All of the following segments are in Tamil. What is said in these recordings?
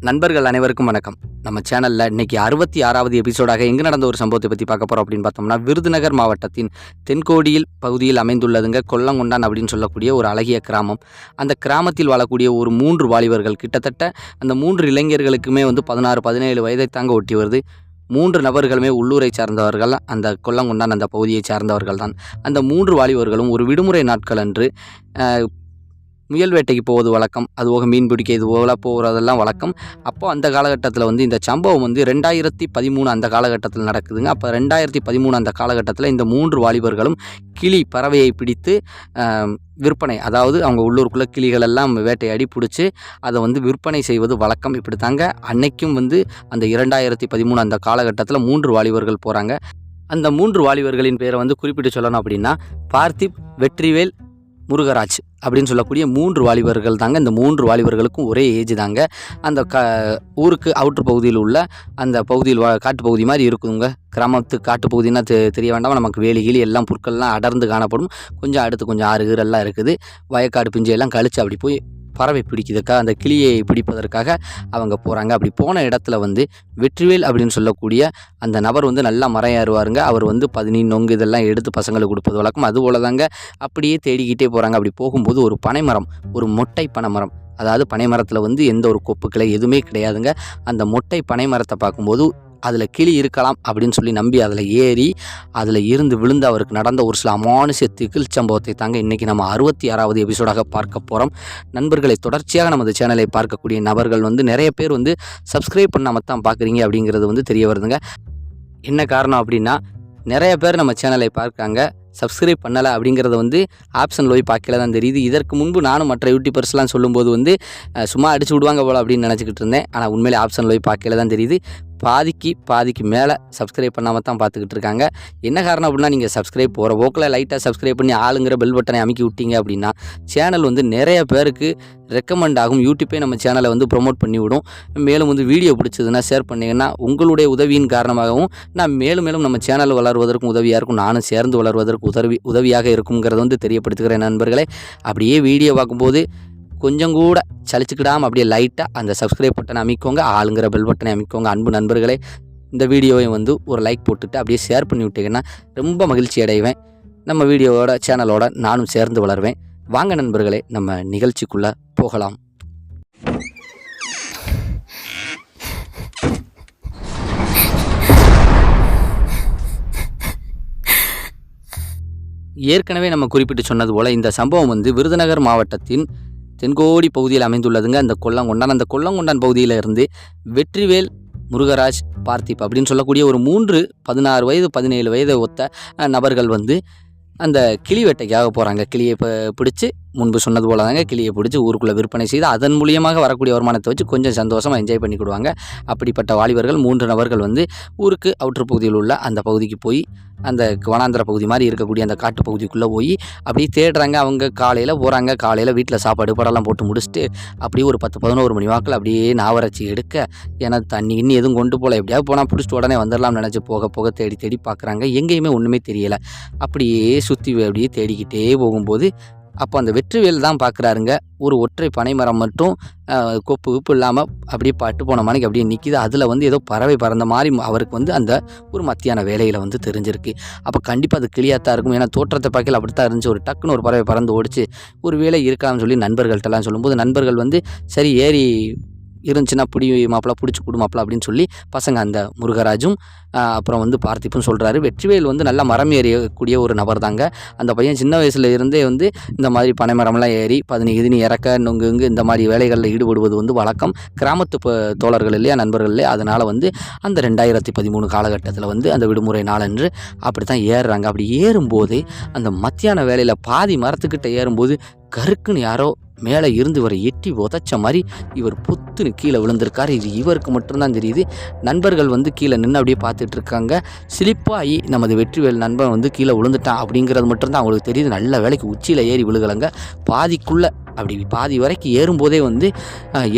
நண்பர்கள் அனைவருக்கும் வணக்கம். நம்ம சேனலில் இன்றைக்கி 66வது எபிசோடாக எங்கே நடந்த ஒரு சம்பவத்தை பற்றி பார்க்க போகிறோம் அப்படின்னு பார்த்தோம்னா, விருதுநகர் மாவட்டத்தின் தென்கோடியில் பகுதியில் அமைந்துள்ளதுங்க கொல்லங்கொண்டான் அப்படின்னு சொல்லக்கூடிய ஒரு அழகிய கிராமம். அந்த கிராமத்தில் வாழக்கூடிய ஒரு 3 வாலிபர்கள், கிட்டத்தட்ட அந்த 3 இளைஞர்களுக்குமே 16, 17 வயதை தாங்க ஒட்டி வருது. 3 நபர்களுமே உள்ளூரை சார்ந்தவர்கள், அந்த கொல்லங்கொண்டான் அந்த பகுதியை சார்ந்தவர்கள் தான். அந்த 3 வாலிபர்களும் ஒரு விடுமுறை நாட்கள் அன்று முயல் வேட்டைக்கு போவது வழக்கம். அதுபோக மீன் பிடிக்க இது போல போகிறதெல்லாம் வழக்கம். அப்போது அந்த காலகட்டத்தில் இந்த சம்பவம் 2013 அந்த காலகட்டத்தில் நடக்குதுங்க. அப்போ 2013 அந்த காலகட்டத்தில் இந்த 3 வாலிபர்களும் கிளி பறவையை பிடித்து விற்பனை, அதாவது அவங்க உள்ளூருக்குள்ளே கிளிகளெல்லாம் வேட்டையாடி பிடிச்சி அதை விற்பனை செய்வது வழக்கம். இப்படி தாங்க அன்னைக்கும் அந்த 2013 அந்த காலகட்டத்தில் 3 வாலிபர்கள் போகிறாங்க. அந்த 3 வாலிபர்களின் பேரை குறிப்பிட்டு சொல்லணும் அப்படின்னா, பார்த்திப், வெற்றிவேல், முருகராஜ் அப்படின்னு சொல்லக்கூடிய 3 வாலிபர்கள் தாங்க. இந்த 3 வாலிபர்களுக்கும் ஒரே ஏஜ் தாங்க. அந்த ஊருக்கு அவுட்ரு பகுதியில் உள்ள அந்த பகுதியில் காட்டு பகுதி மாதிரி இருக்குதுங்க. கிராமத்து காட்டு பகுதின்னா தெரிய வேண்டாம், நமக்கு வேலி கீழி எல்லாம் புற்கள்லாம் அடர்ந்து காணப்படும். கொஞ்சம் அடுத்து கொஞ்சம் ஆறு கீரெல்லாம் இருக்குது. வயக்காடு பிஞ்சையெல்லாம் கழித்து அப்படி போய் பறவை பிடிக்கிறதுக்கா, அந்த கிளியை பிடிப்பதற்காக அவங்க போகிறாங்க. அப்படி போன இடத்துல வெற்றிவேல் அப்படின்னு சொல்லக்கூடிய அந்த நபர் நல்லா மரம் ஏறுவாருங்க. அவர் 13 நொங்கு இதெல்லாம் எடுத்து பசங்களுக்கு கொடுப்பது வழக்கம். அதுபோல் தாங்க அப்படியே தேடிக்கிட்டே போகிறாங்க. அப்படி போகும்போது ஒரு பனைமரம், ஒரு மொட்டை பனைமரம், அதாவது பனைமரத்தில் எந்த ஒரு கொப்பு கிளை எதுவுமே கிடையாதுங்க. அந்த மொட்டை பனைமரத்தை பார்க்கும்போது அதில் கிளி இருக்கலாம் அப்படின்னு சொல்லி நம்பி அதில் ஏறி அதில் இருந்து விழுந்து அவருக்கு நடந்த ஒரு சில அமானுஷ்ய திகில் சம்பவத்தை தாங்க இன்றைக்கி நம்ம 66வது எபிசோடாக பார்க்க போகிறோம். நண்பர்களை, தொடர்ச்சியாக நமது சேனலை பார்க்கக்கூடிய நபர்கள் நிறைய பேர் சப்ஸ்கிரைப் பண்ணாமல் தான் பார்க்குறீங்க அப்படிங்கிறது தெரிய வருதுங்க. என்ன காரணம் அப்படின்னா, நிறைய பேர் நம்ம சேனலை பார்க்காங்க, சப்ஸ்கிரைப் பண்ணலை அப்படிங்கிறத ஆப்ஷனில் போய் பார்க்கல தான் தெரியுது. இதற்கு முன்பு நானும் மற்ற யூடியூபர்ஸ்லாம் சொல்லும்போது சும்மா அடிச்சு விடுவாங்க போல் அப்படின்னு நினச்சிக்கிட்டு இருந்தேன். ஆனால் உண்மையிலே ஆப்ஷனில் போய் பார்க்கல தான் தெரியுது. பாதிக்கு மேலே சப்ஸ்கிரைப் பண்ணாமல் தான் பார்த்துக்கிட்டு இருக்காங்க. என்ன காரணம் அப்படின்னா, நீங்கள் சப்ஸ்கிரைப் போகிற போக்கில் லைட்டாக சப்ஸ்கிரைப் பண்ணி ஆளுங்கிற பெல் பட்டனை அமைக்கி விட்டீங்க அப்படின்னா சேனல் நிறைய பேருக்கு ரெக்கமெண்ட் ஆகும். யூடியூப்பே நம்ம சேனலை ப்ரொமோட் பண்ணி விடும். மேலும் வீடியோ பிடிச்சதுன்னா ஷேர் பண்ணிங்கன்னா உங்களுடைய உதவியின் காரணமாகவும் நான் மேலும் நம்ம சேனல் வளர்வதற்கும் உதவியாக இருக்கும். நானும் சேர்ந்து வளர்வதற்கு உதவியாக இருக்குங்கிறத தெரியப்படுத்துகிறேன் நண்பர்களே. அப்படியே வீடியோ பார்க்கும்போது கொஞ்சம் கூட சலிச்சுக்கிடாமல் அப்படியே லைட்டாக அந்த சப்ஸ்கிரைப் பட்டனை அமைக்கோங்க, ஆளுங்கிற பெல் பட்டனை அமைக்கோங்க. அன்பு நண்பர்களே, இந்த வீடியோவை ஒரு லைக் போட்டுட்டு அப்படியே ஷேர் பண்ணி விட்டீங்கன்னா ரொம்ப மகிழ்ச்சி அடைவேன். நம்ம வீடியோவோட சேனலோட நானும் சேர்ந்து வளருவேன். வாங்க நண்பர்களே, நம்ம நிகழ்ச்சிக்குள்ளே போகலாம். ஏற்கனவே நம்ம குறிப்பிட்டு சொன்னது போல் இந்த சம்பவம் விருதுநகர் மாவட்டத்தின் தென்கோடி பகுதியில் அமைந்துள்ளதுங்க. அந்த கொல்லங்கொண்டான், அந்த கொல்லங்கொண்டான் பகுதியில் இருந்து வெற்றிவேல், முருகராஜ், பார்த்திப் அப்படின்னு சொல்லக்கூடிய ஒரு 3 16 வயது 17 வயதை ஒத்த நபர்கள் அந்த கிளி வேட்டைக்காக போகிறாங்க. கிளியை பிடிச்சி, முன்பு சொன்னது போல தாங்க, கிளியை பிடிச்சி ஊருக்குள்ளே விற்பனை செய்து அதன் மூலியமாக வரக்கூடிய வருமானத்தை வச்சு கொஞ்சம் சந்தோஷமாக என்ஜாய் பண்ணிக்கிடுவாங்க. அப்படிப்பட்ட வாலிபர்கள் 3 நபர்கள் ஊருக்கு அவுட்ரு பகுதியில் உள்ள அந்த பகுதிக்கு போய், அந்த வனாந்திர பகுதி மாதிரி இருக்கக்கூடிய அந்த காட்டு பகுதிக்குள்ளே போய் அப்படியே தேடுறாங்க. அவங்க காலையில் போகிறாங்க. காலையில் வீட்டில் சாப்பாடு படம்லாம் போட்டு முடிச்சுட்டு அப்படியே ஒரு 10-11 மணி வாக்கில் அப்படியே நாவரட்சி எடுக்க, ஏன்னா தண்ணி இன்னும் எதுவும் கொண்டு போகல, எப்படியாவது போனால் பிடிச்சிட்டு உடனே வந்துடலாம்னு நினச்சி போக தேடி பார்க்குறாங்க. எங்கேயுமே ஒன்றுமே தெரியலை. அப்படியே சுற்றி அப்படியே தேடிக்கிட்டே போகும்போது அப்போ அந்த வெற்றிவேல் தான் பார்க்குறாருங்க, ஒரு ஒற்றை பனைமரம் மட்டும் கொப்பு இல்லாமல் அப்படியே பட்டு போன மணிக்கு அப்படியே நிற்கிது. அதில் ஏதோ பறவை பறந்த மாதிரி அவருக்கு அந்த ஒரு மத்தியான வேலையில் தெரிஞ்சிருக்கு. அப்போ கண்டிப்பாக அது கிளியாத்தான் இருக்கும். ஏன்னா தோற்றத்தை பார்க்கல அப்படி தான் இருந்துச்சு. ஒரு டக்குன்னு ஒரு பறவை பறந்து ஓடிச்சு, ஒரு வேலை இருக்கலாம்னு சொல்லி நண்பர்கள்ட்டெல்லாம் சொல்லும்போது நண்பர்கள் சரி ஏறி இருந்துச்சுன்னா பிடிச்சி கொடுமாப்பிள அப்படின்னு சொல்லி பசங்க, அந்த முருகராஜும் அப்புறம் பார்த்திப்பும் சொல்கிறாரு. வெற்றிவேல் நல்லா மரம் ஏறியக்கூடிய ஒரு நபர் தாங்க. அந்த பையன் சின்ன வயசில் இருந்தே இந்த மாதிரி பனைமரம்லாம் ஏறி 15 இறக்க நொங்கு இந்த மாதிரி வேலைகளில் ஈடுபடுவது வழக்கம். கிராமத்து தோழர்கள் இல்லையா, நண்பர்கள் இல்லையா, அதனால் அந்த 2013 காலகட்டத்தில் அந்த விடுமுறை நாளன்று அப்படி தான் ஏறுறாங்க. அப்படி ஏறும்போது அந்த மத்தியான வேலையில் பாதி மரத்துக்கிட்ட ஏறும்போது கருக்குன்னு யாரோ மேலே இருந்து இவரை எட்டி உதச்ச மாதிரி இவர் புத்துன்னு கீழே விழுந்திருக்காரு. இது இவருக்கு மட்டும்தான் தெரியுது. நண்பர்கள் கீழே நின்று அப்படியே பார்த்துட்டு இருக்காங்க. சிலிப்பாகி நமது வெற்றிவேல் நண்பன் கீழே விழுந்துட்டான் அப்படிங்கிறது மட்டும்தான் அவங்களுக்கு தெரியுது. நல்ல வேலைக்கு உச்சியில் ஏறி விழுகலைங்க. பாதிக்குள்ளே அப்படி பாதி வரைக்கும் ஏறும்போதே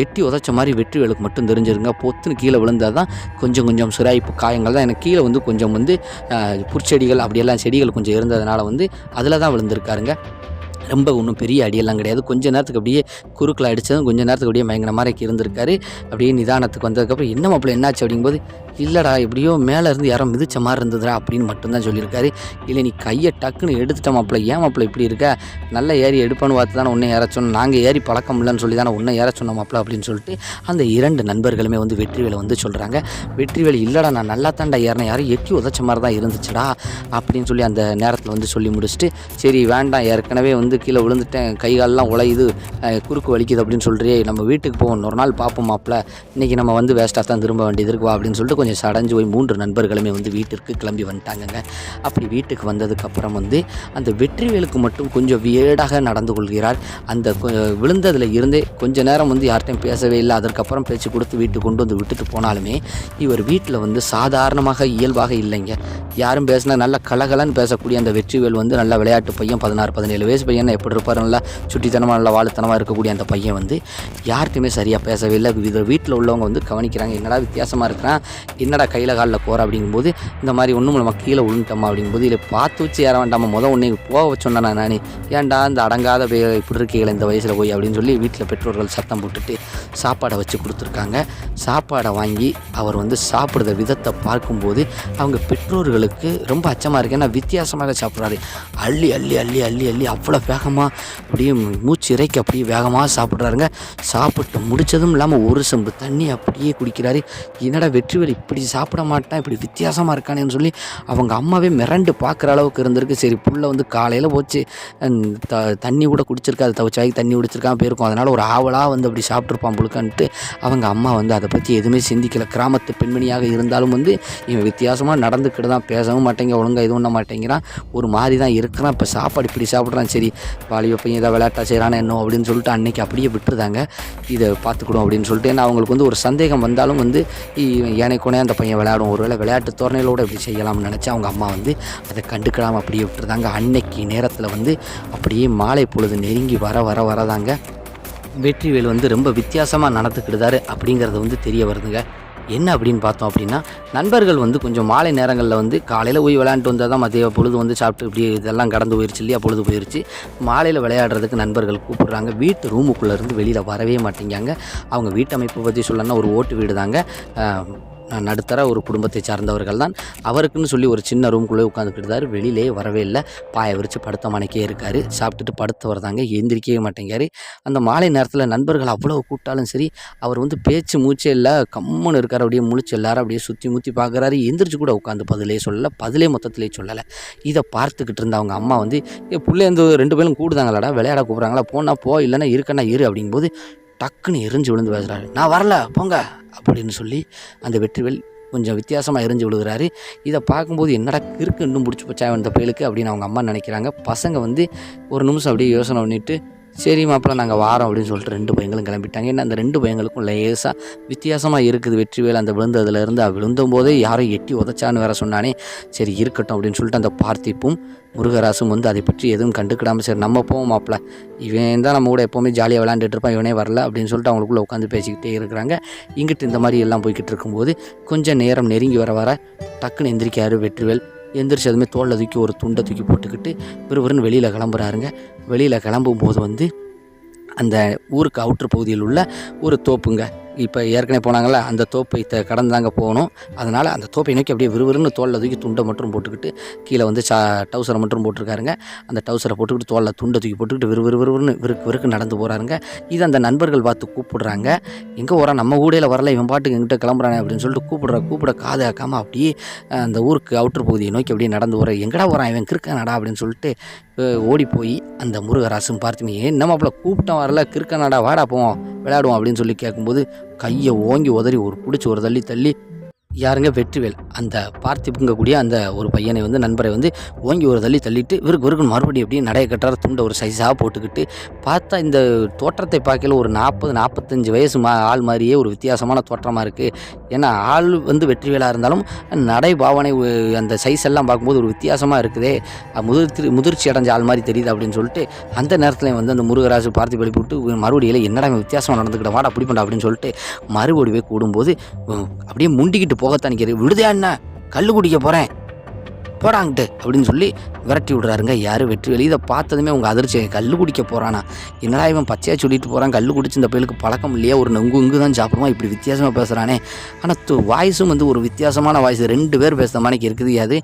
எட்டி உதச்ச மாதிரி வெற்றிவேலுக்கு மட்டும் தெரிஞ்சிருங்க. பொத்துன்னு கீழே விழுந்தால் தான் கொஞ்சம் சிராய்ப்பு காயங்கள் தான். எனக்கு கீழே கொஞ்சம் புற்செடிகள் அப்படியெல்லாம் செடிகள் கொஞ்சம் இருந்ததுனால அதில் தான் விழுந்திருக்காருங்க. ரொம்ப ஒன்றும் பெரிய அடியெல்லாம் கிடையாது. கொஞ்ச நேரத்துக்கு அப்படியே குறுக்கில் அடித்ததும் கொஞ்ச நேரத்துக்கு அப்படியே மயங்கின மாதிரி இருந்திருக்காரு. அப்படியே நிதானத்துக்கு வந்ததுக்கப்புறம் என்ன மாப்பிள்ள என்னாச்சு அப்படிங்கும்போது, இல்லைடா எப்படியோ மேலே இருந்து யாரோ மிதிச்ச மாதிரி இருந்ததுடா அப்படின்னு மட்டும்தான் சொல்லியிருக்காரு. இல்லை நீ கையை டக்குன்னு எடுத்துட்ட மாப்பிள்ள, ஏன் மாப்பிள்ள இப்படி இருக்க, நல்லா ஏறி எடுப்பான்னு பார்த்து தானே உன்னை ஏற சொன்னோம், நாங்கள் ஏறி பழக்கம் இல்லைன்னு சொல்லி தானே உன்னை ஏற சொன்ன மாப்பிள்ள அப்படின்னு சொல்லிட்டு அந்த 2 நண்பர்களுமே வந்து வெற்றிவேலை வந்து சொல்கிறாங்க. வெற்றிவேல் இல்லைடா நான் நல்லா தாண்டா ஏறினேன், யாரும் எட்டி உதச்ச மாதிரி தான் இருந்துச்சுடா அப்படின்னு சொல்லி அந்த நேரத்தில் வந்து சொல்லி முடிச்சுட்டு, சரி வேண்டாம் ஏற்கனவே வந்து கீழே விழுந்துட்டேன், கை காலெலாம் உழையுது, குறுக்கு வலிக்குது அப்படின்னு சொல்கிறே, நம்ம வீட்டுக்கு போவோம், ஒரு நாள் பார்ப்போம் மாப்பிள்ள, இன்றைக்கி நம்ம வந்து வேஸ்ட்டாக தான் திரும்ப வேண்டியது இருக்குவா அப்படின்னு சொல்லிட்டு கொஞ்சம் சடைஞ்சு போய் 3 நண்பர்களுமே வந்து வீட்டிற்கு கிளம்பி வந்துட்டாங்கங்க. அப்படி வீட்டுக்கு வந்ததுக்கப்புறம் வந்து அந்த வெற்றிவேலுக்கு மட்டும் கொஞ்சம் வியேடாக நடந்து கொள்கிறார். அந்த விழுந்ததில் இருந்தே கொஞ்ச நேரம் வந்து யார்கிட்டையும் பேசவே இல்லை. அதற்கப்புறம் பேச்சு கொடுத்து வீட்டுக்கு கொண்டு வந்து விட்டுட்டு போனாலுமே இவர் வீட்டில் வந்து சாதாரணமாக இயல்பாக இல்லைங்க. யாரும் பேசினா நல்லா கலகலன்னு பேசக்கூடிய அந்த வெற்றிவேல் வந்து நல்ல விளையாட்டு பையன், 16-17 வயசு பையன் எப்படி இருப்பார், நல்லா சுட்டித்தனமாக நல்லா வாழுத்தனமாக இருக்கக்கூடிய அந்த பையன் வந்து யார்கிட்டையுமே சரியாக பேசவே இல்லை. இதை வீட்டில் உள்ளவங்க வந்து கவனிக்கிறாங்க, என்னடா வித்தியாசமாக இருக்கிறான், என்னடா கையில் காலில் போகிற அப்படிங்கும்போது, இந்த மாதிரி ஒன்றும் நம்ம கீழே விழுந்துட்டோமா அப்படிங்கும்போது, இல்லை பார்த்து வச்சு ஏற வேண்டாமா, உன்னை போக வச்சோன்னா நான் ஏன்டா இந்த அடங்காத இப்படி இருக்கீங்களே இந்த வயசில் போய் அப்படின்னு சொல்லி வீட்டில் பெற்றோர்கள் சத்தம் போட்டுட்டு சாப்பாடை வச்சு கொடுத்துருக்காங்க. சாப்பாடை வாங்கி அவர் வந்து சாப்பிட்ற விதத்தை பார்க்கும்போது அவங்க பெற்றோர்களுக்கு ரொம்ப அச்சமாக இருக்குது. ஏன்னா வித்தியாசமாக சாப்பிட்றாரு, அள்ளி அள்ளி அள்ளி அள்ளி அள்ளி அவ்வளோ வேகமாக அப்படியே மூச்சு இறைக்க அப்படியே வேகமாக சாப்பிட்றாருங்க. சாப்பிட்டு முடித்ததும் இல்லாமல் ஒரு செம்பு தண்ணி அப்படியே குடிக்கிறாரு. என்னடா வெற்றிவேல் இப்படி சாப்பிட மாட்டான், இப்படி வித்தியாசமாக இருக்கானேன்னு சொல்லி அவங்க அம்மாவே மிரண்டு பார்க்குற அளவுக்கு இருந்திருக்கு. சரி புள்ள வந்து காலையில் போச்சு தண்ணி கூட குடிச்சிருக்காது, தவிச்சாக்கி தண்ணி குடிச்சிருக்காம போயிருக்கும், அதனால் ஒரு ஆவலாக வந்து அப்படி சாப்பிட்ருப்பான் புழுக்கான்ட்டு அவங்க அம்மா வந்து அதை பற்றி எதுவுமே சிந்திக்கலை. கிராமத்து பெண்மணியாக இருந்தாலும் வந்து இவன் வித்தியாசமாக நடந்துக்கிட்டு தான், பேசவும் மாட்டேங்க, ஒழுங்காக இது பண்ண மாட்டேங்கிறான், ஒரு மாதிரி தான் இருக்கிறான், இப்போ சாப்பாடு இப்படி சாப்பிட்றான், சரி வாலிப பையன் ஏதாவது விளையாட்டா செய்கிறானே என்ன அப்படின்னு சொல்லிட்டு அன்றைக்கி அப்படியே விட்டுருதாங்க. இதை பார்த்துக்கணும் அப்படின்னு சொல்லிட்டு. ஏன்னா அவங்களுக்கு வந்து ஒரு சந்தேகம் வந்தாலும் வந்து ஏனைக்குனே அந்த பையன் விளையாடும், ஒருவேளை விளையாட்டு தோரணைகளோடு இப்படி செய்யலாம்னு நினச்சி அவங்க அம்மா வந்து அதை கண்டுக்கலாம் அப்படியே விட்டுருதாங்க. அன்னைக்கு நேரத்தில் வந்து அப்படியே மாலை பொழுது நெருங்கி வரதாங்க வெற்றிவேல் வந்து ரொம்ப வித்தியாசமாக நடந்துக்கிடுதாரு அப்படிங்கிறது வந்து தெரிய வருதுங்க. என்ன அப்படின்னு பார்த்தோம் அப்படின்னா, நண்பர்கள் வந்து கொஞ்சம் மாலை நேரங்களில் வந்து காலையில் போய் விளையாண்டு வந்தால் தான் மதிய பொழுது வந்து சாப்பிட்டு இப்படி இதெல்லாம் கடந்து போயிடுச்சு இல்லையா, பொழுது போயிடுச்சு. மாலையில் விளையாடுறதுக்கு நண்பர்கள் கூப்பிட்றாங்க. வீட்டு ரூமுக்குள்ளேருந்து வெளியில் வரவே மாட்டேங்காங்க. அவங்க வீட்டமைப்பை பற்றி சொல்லணும்னா ஒரு ஓட்டு வீடு தாங்க, நடுத்தர ஒரு குடும்பத்தை சார்ந்தவர்கள் தான். அவருக்குன்னு சொல்லி ஒரு சின்ன ரூம்குள்ளே உட்காந்துக்கிட்டார், வெளியிலே வரவே இல்லை, பாயை விரித்து படுத்த மனைக்கே இருக்கார். சாப்பிட்டுட்டு படுத்தவர் தாங்க, எந்திரிக்கவே மாட்டேங்கார். அந்த மாலை நேரத்தில் நண்பர்கள் அவ்வளோ கூப்பிட்டாலும் சரி அவர் வந்து பேச்சு மூச்சே இல்லை, கம்முன்னு இருக்கார். அப்படியே முழிச்சு எல்லாரும் அப்படியே சுற்றி முற்றி பார்க்குறாரு. எந்திரிச்சு கூட உட்காந்து பதிலே சொல்லலை, பதிலே மொத்தத்திலே சொல்லலை. இதை பார்த்துக்கிட்டு இருந்த அவங்க அம்மா வந்து பிள்ளைந்து 2 பேரும் கூடுதாங்களாடா, விளையாட கூப்பிட்றாங்களா, போனால் போ, இல்லைன்னா இருக்கன்னா இரு அப்படிங்கும்போது டக்குன்னு எரிஞ்சு விழுந்து பேசுகிறாரு. நான் வரல போங்க அப்படின்னு சொல்லி அந்த வெற்றிவேல் கொஞ்சம் வித்தியாசமாக எரிஞ்சு விழுகிறாரு. இதை பார்க்கும்போது என்னடா கிறுக்கு இன்னும் பிடிச்சி போச்சா இந்த பயலுக்கு அப்படின்னு அவங்க அம்மா நினைக்கிறாங்க. பசங்க வந்து ஒரு நிமிஷம் அப்படியே யோசனை பண்ணிவிட்டு, சரி மாப்பிள்ள நாங்கள் வாரோம் அப்படின்னு சொல்லிட்டு 2 பையங்களும் கிளம்பிட்டாங்க. ஏன்னா அந்த 2 பையங்களுக்கும் லேசாக வித்தியாசமாக இருக்குது. வெற்றிவேல் அந்த விழுந்ததுலேருந்து விழுந்தும் போதே யாரும் எட்டி உதச்சான்னு வேற சொன்னானே, சரி இருக்கட்டும் அப்படின்னு சொல்லிட்டு அந்த பார்த்திப்பும் முருகராசும் வந்து அதை பற்றி எதுவும் கண்டுக்கிடாமல், சரி நம்ம போவோம் மாப்பிள்ள, இவன் தான் நம்ம கூட எப்போவுமே ஜாலியாக விளையாண்டுட்டு இருப்பான், இவனே வரல அப்படின்னு சொல்லிட்டு அவங்களுக்குள்ளே உட்காந்து பேசிக்கிட்டே இருக்கிறாங்க. இங்கிட்டு இந்த மாதிரி எல்லாம் போய்கிட்டு இருக்கும்போது கொஞ்சம் நேரம் நெருங்கி வர டக்குன்னு எந்திரிக்காரு வெற்றிவேல். எந்திரிச்சதுமே தோளில் தூக்கி ஒரு துண்டை தூக்கி போட்டுக்கிட்டு விறுவிறுன்னு வெளியில் கிளம்புறாருங்க. வெளியில் கிளம்பும்போது வந்து அந்த ஊருக்கு அவுட்டர் பகுதியில் உள்ள ஒரு தோப்புங்க, இப்போ ஏற்கனவே போனாங்களா அந்த தோப்பை கடந்து தாங்க போகணும். அதனால் அந்த தோப்பை நோக்கி அப்படியே விறுவிறுன்னு தோளில் தூக்கி துண்டை மட்டும் போட்டுக்கிட்டு கீழே வந்து டவுசரை மட்டும் போட்டிருக்காருங்க. அந்த டவுசரை போட்டுக்கிட்டு தோளில் துண்டை தூக்கி போட்டுக்கிட்டு விறுவிறுன்னு விறுக்கு நடந்து போகிறாருங்க. இது அந்த நண்பர்கள் பார்த்து கூப்பிடுறாங்க. எங்கே போகிறான், நம்ம ஊடையில் வரல, இவன் பாட்டுக்கு எங்கிட்ட கிளம்புறானே அப்படின்னு சொல்லிட்டு கூப்பிட காது ஆக்காமல் அப்படியே அந்த ஊருக்கு அவுட்டர் பகுதியை நோக்கி அப்படியே நடந்து போகிற. எங்கடா போகிறான் இவன் கிறுக்கானடா அப்படின்னு சொல்லிட்டு ஓடி போய் அந்த முருகராசும் பார்த்துமே, ஏன் நம்ம அப்போ கூப்பிட்டோம் வரல, கிறுக்கானடா வாடா போவோம் விளையாடுவோம் அப்படின்னு சொல்லி கேட்கும்போது கையை ஓங்கி உதறி ஒரு பிடிச்சி ஒரு தள்ளி யாருங்க வெற்றிவேல் அந்த பார்த்திப்புங்கக்கூடிய அந்த ஒரு பையனை வந்து நண்பரை வந்து ஓங்கி ஒரு தள்ளிட்டு விறுக்குன்னு மறுபடியும் அப்படியே நடைய கட்டுற துண்டை ஒரு சைஸாக போட்டுக்கிட்டு பார்த்தா இந்த தோற்றத்தை பார்க்கல ஒரு 40-45 வயசு ஆள் மாதிரியே ஒரு வித்தியாசமான தோற்றமாக இருக்குது. ஏன்னா ஆள் வந்து வெற்றிவேலாக இருந்தாலும் நடை பாவனை அந்த சைஸ் எல்லாம் பார்க்கும்போது ஒரு வித்தியாசமாக இருக்குதே, முதிர்ச்சி அடைஞ்ச ஆள் மாதிரி தெரியுது அப்படின்னு சொல்லிட்டு அந்த நேரத்தில் வந்து அந்த முருகராசு பார்த்து வெளி போட்டு மறுபடியும் என்னடா வித்தியாசமாக நடந்துக்கிட்ட வாடா அப்படி பண்ண அப்படின்னு சொல்லிட்டு மறுபடியும் கூடும்போது அப்படியே முண்டிக்கிட்டு போகத்தான் நிற்கிறது. விடுதா என்ன, கல் குடிக்க போகிறேன் போடாங்கிட்டு அப்படின்னு சொல்லி விரட்டி விடுறாருங்க யார் வெற்றிவேல். இதை பார்த்ததுமே உங்கள் அதிர்ச்சி, கல் குடிக்க போகிறானா, என்னடா இவன் பச்சையாக சொல்லிட்டு போகிறான், கல் குடிச்சு இந்த பயிலுக்கு பழக்கம் இல்லையா, ஒரு நொங்கு தான் சாப்பிடுவான், இப்படி வித்தியாசமாக பேசுகிறானே. ஆனால் வாய்ஸும் வந்து ஒரு வித்தியாசமான வாய்ஸ், 2 பேர் பேசுகிற மாதிரி இருக்குது. அது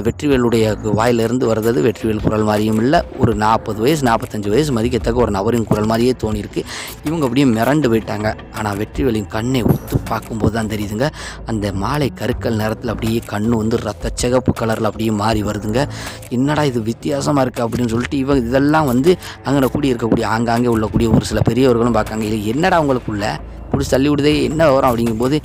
வெற்றிவேலுடைய வாயிலிருந்து வர்றது வெற்றிவேல் குரல் மாதிரியும் இல்லை, ஒரு 40 வயசு 45 வயசு மதிக்கத்தக்க ஒரு நபரின் குரல் மாதிரியே தோணியிருக்கு. இவங்க அப்படியே மிரண்டு போயிட்டாங்க. ஆனால் வெற்றிவேலின் கண்ணை உத்து பார்க்கும்போது தான் தெரியுதுங்க, அந்த மாலை கருக்கல் நேரத்தில் அப்படியே கண்ணு வந்து ரத்த சிகப்பு கலரில் அப்படியே மாறி வருதுங்க. என்னடா இது வித்தியாசமாக இருக்குது அப்படின்னு சொல்லிட்டு இவங்க இதெல்லாம் வந்து அங்கே கூடி இருக்கக்கூடிய ஆங்காங்கே உள்ளக்கூடிய ஒரு சில பெரியவர்களும் பார்க்காங்க. இது என்னடா அவங்களுக்குள்ள பிடிச்சி தள்ளி விடுதே, என்ன வரும் அப்படிங்கும்போது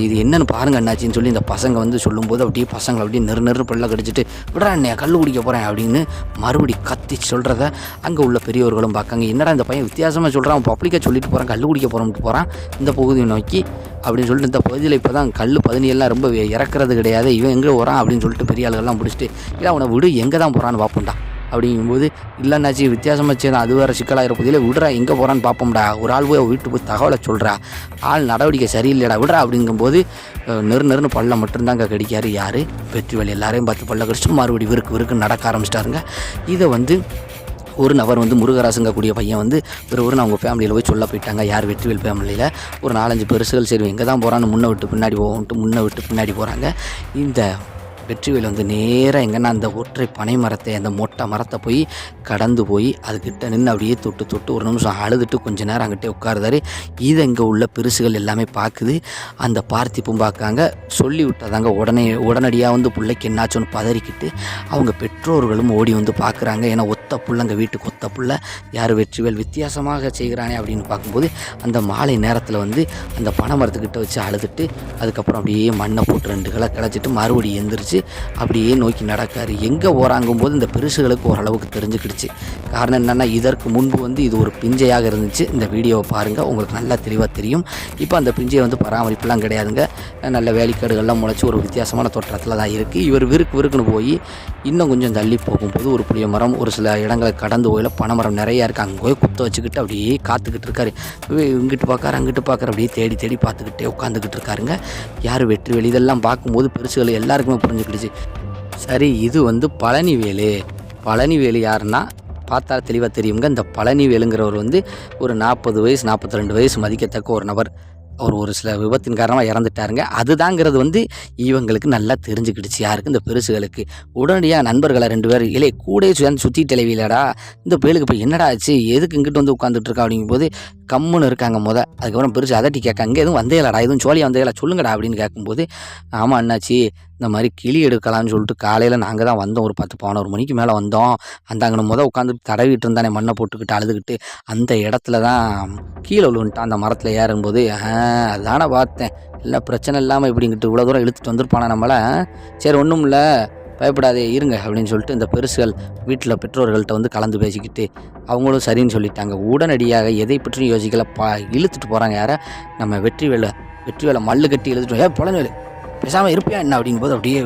இது என்னென்னு பாருங்க அண்ணாச்சின்னு சொல்லி இந்த பசங்க வந்து சொல்லும்போது அப்படியே பசங்களை அப்படியே நெரு பல்ல கடிச்சிட்டு விட்றா என்னையா கல் குடிக்க போகிறேன் அப்படின்னு மறுபடி கத்தி சொல்கிறத அங்கே உள்ள பெரியவர்களும் பார்க்காங்க. என்னடா இந்த பையன் வித்தியாசமாக சொல்கிறான், பப்ளிக்காக சொல்லிட்டு போகிறான், கல் குடிக்க போகிறோம்ட்டு போகிறான் இந்த பகுதியை நோக்கி அப்படின்னு சொல்லிட்டு, இந்த பகுதியில் இப்போ தான் கல் பதினியெல்லாம் ரொம்ப இறக்குறது கிடையாது, இவன் எங்கே வரான் அப்படின்னு சொல்லிட்டு பெரிய ஆளுகள்லாம் பிடிச்சிட்டு இல்லை அவனை விடு எங்கே தான் போகிறான்னு பார்ப்போம்டா அப்படிங்கும்போது, இல்லைன்னாச்சு வித்தியாசமாச்சு அது வேறு சிக்கலாக இருப்பதில்லை, விடுறா எங்கே போகிறான்னு பார்ப்போம்டா, ஒரு ஆள் போய் வீட்டு போய் தகவலை சொல்கிறா, ஆள் நடவடிக்கை சரியில்லைடா விடுறா அப்படிங்கும்போது நெருன்னு பல்ல மட்டும்தாங்க கடிக்காரு யார் வெற்றிவேல். எல்லாரையும் பார்த்து பல்ல கடிச்சிட்டு மறுபடி விருக்கு நடக்க ஆரம்பிச்சிட்டாருங்க. இதை வந்து ஒரு நபர் வந்து முருகராசுங்க கூடிய பையன் வந்து ஒருவரும் அவங்க ஃபேமிலியில் போய் சொல்ல போயிட்டாங்க. யார் வெற்றிவேல் ஃபேமிலியில் ஒரு 4-5 பெருசுகள் சரி எங்கே தான் போகிறான்னு முன்ன விட்டு பின்னாடி போகிறாங்க. இந்த வெற்றிவேல் வந்து நேராக எங்கன்னா அந்த ஒற்றை பனை மரத்தை, அந்த மொட்டை மரத்தை போய் கடந்து போய் அதுக்கிட்ட நின்று அப்படியே தொட்டு ஒரு நிமிஷம் அழுதுட்டு கொஞ்ச நேரம் அங்கிட்டே உட்காருதாரு. இதை இங்கே உள்ள பெருசுகள் எல்லாமே பார்க்குது. அந்த பார்த்திப்பும் பார்க்காங்க. சொல்லி விட்டதாங்க உடனடியாக வந்து பிள்ளைக்கு என்னாச்சுன்னு பதறிக்கிட்டு அவங்க பெற்றோர்களும் ஓடி வந்து பார்க்குறாங்க. ஏன்னா ஒத்த புள்ளங்க வீட்டுக்கு ஒத்த புள்ள யார் வெற்றிவேல் வித்தியாசமாக செய்கிறானே அப்படின்னு பார்க்கும்போது அந்த மாலை நேரத்தில் வந்து அந்த பனை மரத்துக்கிட்ட வச்சு அழுதுட்டு அதுக்கப்புறம் அப்படியே மண்ணை போட்டு 2 கிளை கிளச்சிட்டு மறுபடியும் எந்திரிச்சு அப்படியே நோக்கி நடக்காரு. எங்கே போகிறாங்கும்போது இந்த பெருசுகளுக்கு ஓரளவுக்கு தெரிஞ்சுக்கிடுச்சு. காரணம் என்னென்னா இதற்கு முன்பு வந்து இது ஒரு பிஞ்சையாக இருந்துச்சு. இந்த வீடியோவை பாருங்கள், உங்களுக்கு நல்லா தெளிவாக தெரியும். இப்போ அந்த பிஞ்சை வந்து பராமரிப்புலாம் கிடையாதுங்க, நல்ல வேலிக்காடுகள்லாம் முளைச்சி ஒரு வித்தியாசமான தோற்றத்தில் தான் இருக்குது. இவர் விருக்குன்னு போய் இன்னும் கொஞ்சம் தள்ளி போகும்போது ஒரு புளிய மரம், ஒரு சில இடங்களை கடந்து போயில பனைமரம் நிறையா இருக்குது. அங்கே போய் குத்த வச்சுக்கிட்டு அப்படியே காத்துக்கிட்டு இருக்காரு. இங்கிட்டு பார்க்காரு அங்கிட்டு பார்க்குற அப்படியே தேடி பார்த்துக்கிட்டே உட்காந்துக்கிட்டு இருக்காருங்க யார் வெற்றிவேல். இதெல்லாம் பார்க்கும்போது பெருசுகள் எல்லாருக்குமே புரிஞ்சுக்கிடுச்சு. சரி, இது வந்து பழனிவேலு யாருன்னா பார்த்தா தெளிவாக தெரியுங்க. இந்த பழனிவேலுங்கிறவர் வந்து ஒரு 40 வயசு 42 வயசு மதிக்கத்தக்க ஒரு நபர். அவர் ஒரு சில விபத்தின் காரணமாக இறந்துட்டாருங்க. அதுதாங்கிறது வந்து இவங்களுக்கு நல்லா தெரிஞ்சுக்கிடுச்சு. யாருக்கு? இந்த பெருசுகளுக்கு. உடனடியாக நண்பர்களை 2 பேர் இல்லை கூட சுற்றி தெளிவில்லடா இந்த பேலுக்கு இப்போ என்னடா ஆச்சு, எதுக்கு இங்கிட்டு வந்து உட்காந்துட்டு இருக்கா அப்படிங்கும்போது கம்முன்னு இருக்காங்க. அதுக்கப்புறம் பெருசு அதட்டி கேட்க, அங்கே எதுவும் வந்தேலடா, எதுவும் சோழியாக வந்தேலா சொல்லுங்கடா அப்படின்னு கேட்கும்போது, ஆமாம் அண்ணாச்சி இந்த மாதிரி கிளி எடுக்கலாம்னு சொல்லிட்டு காலையில் நாங்கள் தான் வந்தோம், ஒரு 10-11 மணிக்கு மேலே வந்தோம். அந்த அங்கே உட்காந்துட்டு தடவிட்டு இருந்தானே மண்ணை போட்டுக்கிட்டு அழுதுகிட்டு அந்த இடத்துல தான் கீழே விழுந்துட்டான் அந்த மரத்தில் ஏறும்போது. அதானே பார்த்தேன், இல்லை பிரச்சனை இல்லாமல் இப்படிங்கிட்டு இவ்வளோ தூரம் இழுத்துட்டு வந்திருப்பானே நம்மளை, சரி ஒன்றும் இல்லை பயப்படாதே இருங்க அப்படின்னு சொல்லிட்டு இந்த பெருசுகள் வீட்டில் பெற்றோர்கள்ட்ட வந்து கலந்து பேசிக்கிட்டு அவங்களும் சரின்னு சொல்லிட்டாங்க. உடனடியாக எதை பற்றியும் யோசிக்கல இழுத்துட்டு போகிறாங்க யாரை, நம்ம வெற்றிவேலை மல்லு கட்டி இழுத்துட்டு பழனிவேலு பேசாமல் இருப்பியா என்ன அப்படிங்கும்போது அப்படியே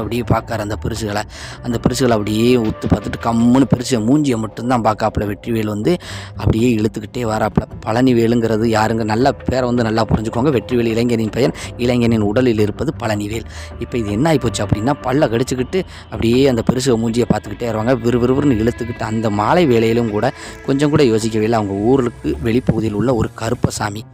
அப்படியே பார்க்காரு அந்த பெருசுகளை அப்படியே உத்து பார்த்துட்டு கம்முன்னு பெருசு மூஞ்சியை மட்டும்தான் பார்க்காப்புல. வெற்றிவேல் வந்து அப்படியே இழுத்துக்கிட்டே வராப்புல. பழனிவேலுங்கிறது யாருங்க, நல்ல பேரை வந்து நல்லா புரிஞ்சுக்கோங்க. வெற்றிவேல் இளைஞனின் பெயர், இளைஞனின் உடலில் இருப்பது பழனிவேல். இப்போ இது என்ன ஆகிப்போச்சு அப்படின்னா பல்ல கடிச்சிக்கிட்டு அப்படியே அந்த பெருசு மூஞ்சியை பார்த்துக்கிட்டே வருவாங்க. விறுவிறுன்னு இழுத்துக்கிட்டு அந்த மாலை வேலையிலும் கூட கொஞ்சம் கூட யோசிக்கவே இல்லை. அவங்க ஊருக்கு வெளிப்பகுதியில் உள்ள ஒரு கருப்பசாமி,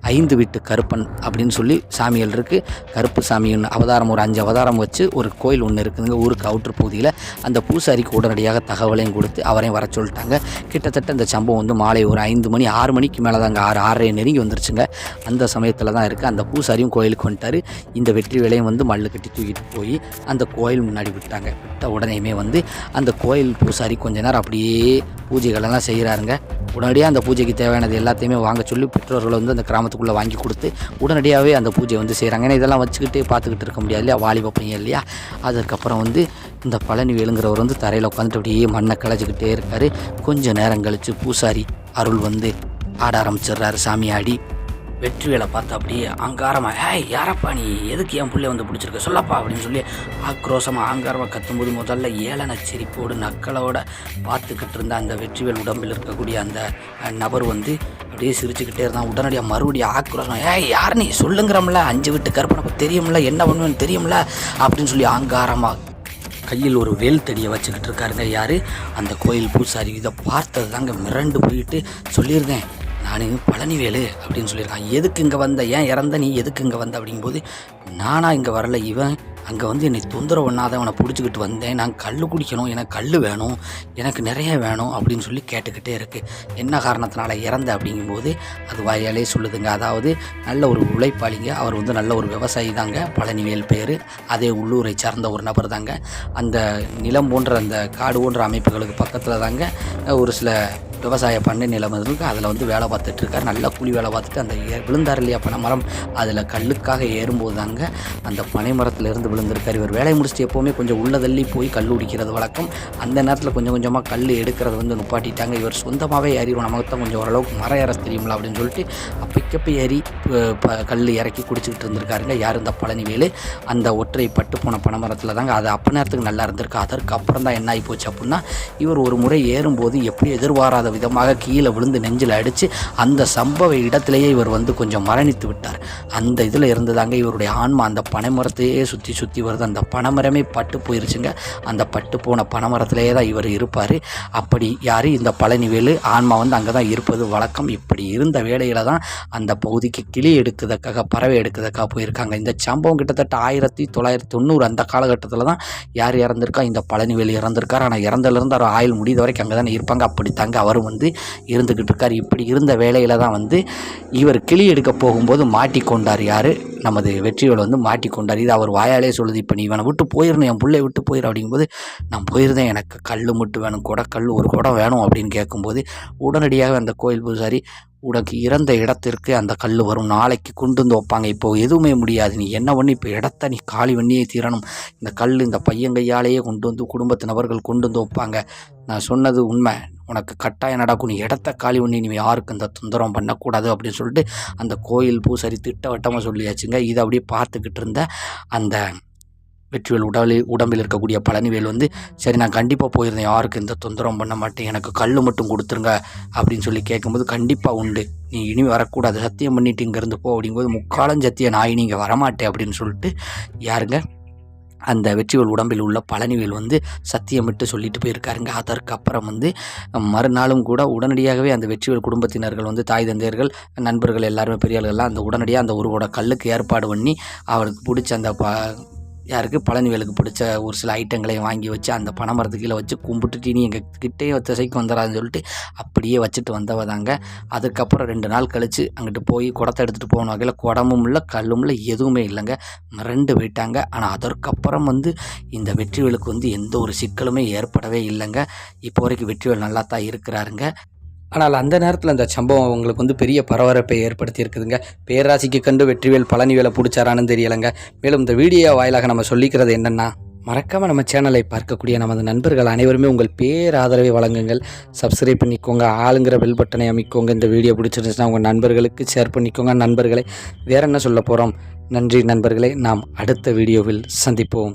5 வீட்டு கருப்பன் அப்படின்னு சொல்லி சாமிகள் இருக்குது. கருப்பு சாமி ஒன்று அவதாரம், ஒரு 5 அவதாரம் வச்சு ஒரு கோயில் ஒன்று இருக்குதுங்க ஊருக்கு அவுட்டர் பகுதியில். அந்த பூசாரிக்கு உடனடியாக தகவலையும் கொடுத்து அவரையும் வர சொல்லிட்டாங்க. கிட்டத்தட்ட இந்த சம்பவம் வந்து மாலை ஒரு 5 மணி 6 மணிக்கு மேலே தாங்க 6:30 நெருங்கி வந்துருச்சுங்க. அந்த சமயத்தில் தான் இருக்குது. அந்த பூசாரியும் கோயிலுக்கு வந்துட்டார். இந்த வெற்றிவேலையும் வந்து மல்லு கட்டி தூக்கிட்டு போய் அந்த கோயில் முன்னாடி விட்டாங்க. விட்ட உடனேயுமே வந்து அந்த கோயில் பூசாரி கொஞ்ச நேரம் அப்படியே பூஜைகளெல்லாம் செய்கிறாருங்க. உடனடியாக அந்த பூஜைக்கு தேவையானது எல்லாத்தையுமே வாங்க சொல்லி பெற்றோர்கள் வந்து அந்த கிராமத்துக்குள்ளே வாங்கி கொடுத்து உடனடியாகவே அந்த பூஜை வந்து செய்கிறாங்க. ஏன்னா இதெல்லாம் வச்சுக்கிட்டு பார்த்துக்கிட்டு இருக்க முடியாது இல்லையா, வாலிப பையன் இல்லையா. அதுக்கப்புறம் வந்து இந்த பழனிவேலுங்கிறவர் வந்து தரையில் உட்காந்துட்டு அப்படியே மண்ணை கிளச்சிக்கிட்டே இருக்கார். கொஞ்சம் நேரம் கழித்து பூசாரி அருள் வந்து ஆட ஆரம்பிச்சிடுறாரு. சாமி ஆடி வெற்றிவேலை பார்த்து அப்படியே ஆங்காரமாக, யாரப்பா நீ, எதுக்கு என் பிள்ளை வந்து பிடிச்சிருக்க சொல்லப்பா அப்படின்னு சொல்லி ஆக்ரோஷமாக ஆங்காரமாக கத்தும்போது முதல்ல ஏளன சிரிப்போடு நக்களோட பார்த்துக்கிட்டு இருந்த அந்த வெற்றிவேல் உடம்பில் இருக்கக்கூடிய அந்த நபர் வந்து அப்படியே சிரிச்சுக்கிட்டே இருந்தான். உடனடியாக மறுபடியும் ஆக்ரோஷம், யார் நீ சொல்லுங்கிறோம்ல, 5 வீட்டு கற்பனை தெரியும்ல, என்ன பண்ணுவேன்னு தெரியும்ல அப்படின்னு சொல்லி ஆங்காரமாக கையில் ஒரு வேல் தடியை வச்சுக்கிட்டு இருக்காருங்க. யார்? அந்த கோயில் பூசாரி. இதை பார்த்தது தாங்க மிரண்டு போயிட்டு சொல்லியிருந்தேன், நான் பழனிவேலு அப்படின்னு சொல்லியிருக்கான். எதுக்கு இங்கே வந்த, ஏன் இறந்த நீ எதுக்கு இங்கே வந்த அப்படிங்கும்போது, நானா இங்கே வரல, இவன் அங்கே வந்து என்னை தொந்தரவு பண்ணாத அவனை பிடிச்சிக்கிட்டு வந்தேன், நான் கல் குடிக்கணும், எனக்கு கல் வேணும், எனக்கு நிறைய வேணும் அப்படின்னு சொல்லி கேட்டுக்கிட்டே இருக்குது. என்ன காரணத்தினால இறந்த அப்படிங்கும்போது அது வாயாலே சொல்லுதுங்க. அதாவது நல்ல ஒரு உழைப்பாளிங்க, அவர் வந்து நல்ல ஒரு விவசாயி தாங்க, பழனிவேல் பேர். அதே உள்ளூரை சார்ந்த ஒரு நபர் தாங்க. அந்த நிலம் போன்ற அந்த காடு போன்ற அமைப்புகளுக்கு பக்கத்தில் தாங்க ஒரு சில விவசாய பண்ணை நிலம் இருக்குது. அதில் வந்து வேலை பார்த்துட்ருக்கார். நல்லா கூலி வேலை பார்த்துட்டு அந்த விழுந்தார் இல்லையா பனைமரம், அதில் கல்லுக்காக ஏறும்போது தாங்க அந்த பனைமரத்துலேருந்து விழுந்திருக்கார். இவர் வேலையை முடிச்சுட்டு எப்போவுமே கொஞ்சம் உள்ளதள்ளி போய் கல் உடிக்கிறது வழக்கம். அந்த நேரத்தில் கொஞ்சம் கொஞ்சமாக கல் எடுக்கிறது வந்து நுப்பாட்டிட்டாங்க. இவர் சொந்தமாகவே ஏறிடும், நமக்கு தான் கொஞ்சம் ஓரளவுக்கு மரம் ஏற தெரியுங்களா அப்படின்னு சொல்லிட்டு அப்பைக்கப்போ ஏறி கல் இறக்கி குடிச்சிக்கிட்டு இருந்திருக்காருங்க. யார்? இந்த பழனிவேலு. அந்த ஒற்றை பட்டு போன பனைமரத்தில் தாங்க. அது அப்போ நேரத்துக்கு நல்லா இருந்திருக்கு. அதற்கு அப்புறம் தான் என்ன ஆகி போச்சு அப்படின்னா, இவர் ஒரு முறை ஏறும்போது எப்படி எதிர்பாராத விதமாக கீழே விழுந்து நெஞ்சில் அடித்து அந்த சம்பவ இடத்திலேயே இவர் வந்து கொஞ்சம் மரணித்து விட்டார். அந்த இதில் இருந்ததாங்க இவருடைய ஆன்மா அந்த பனைமரத்தையே சுற்றி சுற்றி வருது. அந்த பனைமரமே பட்டு போயிருச்சுங்க. அந்த பட்டு போன பனைமரத்திலேயே தான் இவர் இருப்பார். அப்படி யார்? இந்த பழனிவேலு ஆன்மா வந்து அங்கே தான் இருப்பது வழக்கம். இப்படி இருந்த வேளையில் தான் அந்த பகுதிக்கு கிளி எடுக்கிறதுக்காக, பறவை எடுக்கிறதுக்காக போயிருக்காங்க. இந்த சம்பவம் கிட்டத்தட்ட 1990 அந்த காலகட்டத்தில் தான் யார் இறந்திருக்கா? இந்த பழனிவேலு இறந்திருக்கார். ஆனால் இறந்ததுலேருந்து அவர் ஆயுள் முடிந்த வரைக்கும் அங்கே தானே இருப்பாங்க. அப்படி தாங்க அவர் வந்து இருந்துக்கிட்டு இருக்கார். இப்படி இருந்த வேளையில் தான் வந்து இவர் கிளி எடுக்க போகும்போது மாட்டிக்கொண்டார். யார்? நமது வெற்றிவேல் வந்து மாட்டிக்கொண்டார். இது அவர் வாயாலே சொல்லுது. இப்போ நீ இவனை விட்டு போயிடணும், என் பிள்ளை விட்டு போயிடும் அப்படிங்கும்போது, நான் போயிருந்தேன், எனக்கு கல் மட்டும் வேணும், கல் ஒரு குடம் வேணும் அப்படின்னு கேட்கும்போது உடனடியாக அந்த கோயில் பூசாரி, உனக்கு இறந்த இடத்திற்கு அந்த கல் வரும், நாளைக்கு கொண்டு வந்து வைப்பாங்க, இப்போ எதுவுமே முடியாது, நீ என்ன பண்ணி இப்போ இடத்த நீ காலி பண்ணியே தீரணும், இந்த கல் இந்த பையங்கையாலேயே கொண்டு வந்து குடும்பத்து நபர்கள் கொண்டு வந்து வைப்பாங்க, நான் சொன்னது உண்மை, உனக்கு கட்டாயம் நடக்கும், நீ இடத்த காலி பண்ணி நீ யாருக்கு இந்த தொந்தரவு பண்ணக்கூடாது அப்படின்னு சொல்லிட்டு அந்த கோயில் பூசாரி திட்டவட்டமாக சொல்லியாச்சுங்க. இதை அப்படியே பார்த்துக்கிட்டு இருந்த அந்த வெற்றிவேல் உடம்பில் இருக்கக்கூடிய பழனிவேல் வந்து, சரி நான் கண்டிப்பாக போயிருந்தேன், யாருக்கு எந்த தொந்தரவும் பண்ண மாட்டேன், எனக்கு கல் மட்டும் கொடுத்துருங்க அப்படின்னு சொல்லி கேட்கும்போது, கண்டிப்பாக உண்டு, நீ இனி வரக்கூடாது, சத்தியம் பண்ணிட்டு இங்கேருந்து போ அப்படிங்கும்போது, முக்காலம் சத்திய நாய் நீங்கள் வரமாட்டேன் அப்படின்னு சொல்லிட்டு யாருங்க? அந்த வெற்றிவேல் உடம்பில் உள்ள பழனிவேல் வந்து சத்தியமிட்டு சொல்லிட்டு போயிருக்காருங்க. அதற்கப்புறம் வந்து மறுநாளும் கூட உடனடியாகவே அந்த வெற்றிவேல் குடும்பத்தினர்கள் வந்து தாய் தந்தையர்கள் நண்பர்கள் எல்லாருமே பெரியவர்கள்லாம் அந்த உடனடியாக அந்த ஒரு கூட கல்லுக்கு ஏற்பாடு பண்ணி அவருக்கு பிடிச்ச அந்த யாருக்கு? பழனிவேலுக்கு பிடிச்ச ஒரு சில ஐட்டங்களையும் வாங்கி வச்சு அந்த பனைமரத்து கீழே வச்சு கும்பிட்டுட்டு நீ எங்கள் கிட்டே திசைக்கு வந்துடாதுன்னு சொல்லிட்டு அப்படியே வச்சுட்டு வந்தவதாங்க. அதுக்கப்புறம் 2 நாள் கழித்து அங்கிட்டு போய் குடத்தை எடுத்துகிட்டு போன வகையில் குடமும் இல்லை கல்லும் இல்லை எதுவுமே இல்லைங்க, மிரண்டு போயிட்டாங்க. ஆனால் அதற்கப்புறம் வந்து இந்த வெற்றிவேலுக்கு வந்து எந்த ஒரு சிக்கலுமே ஏற்படவே இல்லைங்க. இப்போ வரைக்கும் வெற்றிவேல் நல்லா தான் இருக்கிறாருங்க. ஆனால் அந்த நேரத்தில் அந்த சம்பவம் அவங்களுக்கு வந்து பெரிய பரபரப்பை ஏற்படுத்தி இருக்குதுங்க. பேராசிக்கு கண்டு வெற்றிவேல் பழனிவேலை பிடிச்சாரான்னு தெரியலைங்க. மேலும் இந்த வீடியோ வாயிலாக நம்ம சொல்லிக்கிறது என்னென்னா, மறக்காமல் நம்ம சேனலை பார்க்கக்கூடிய நமது நண்பர்கள் அனைவருமே உங்கள் பேராதரவை வழங்குங்கள். சப்ஸ்கிரைப் பண்ணிக்கோங்க, ஆளுங்கிற பெல் பட்டனை அமைக்கோங்க. இந்த வீடியோ பிடிச்சிருந்துச்சுன்னா உங்கள் நண்பர்களுக்கு ஷேர் பண்ணிக்கோங்க. நண்பர்களை வேறு என்ன சொல்ல போகிறோம்? நன்றி நண்பர்களே, நாம் அடுத்த வீடியோவில் சந்திப்போம்.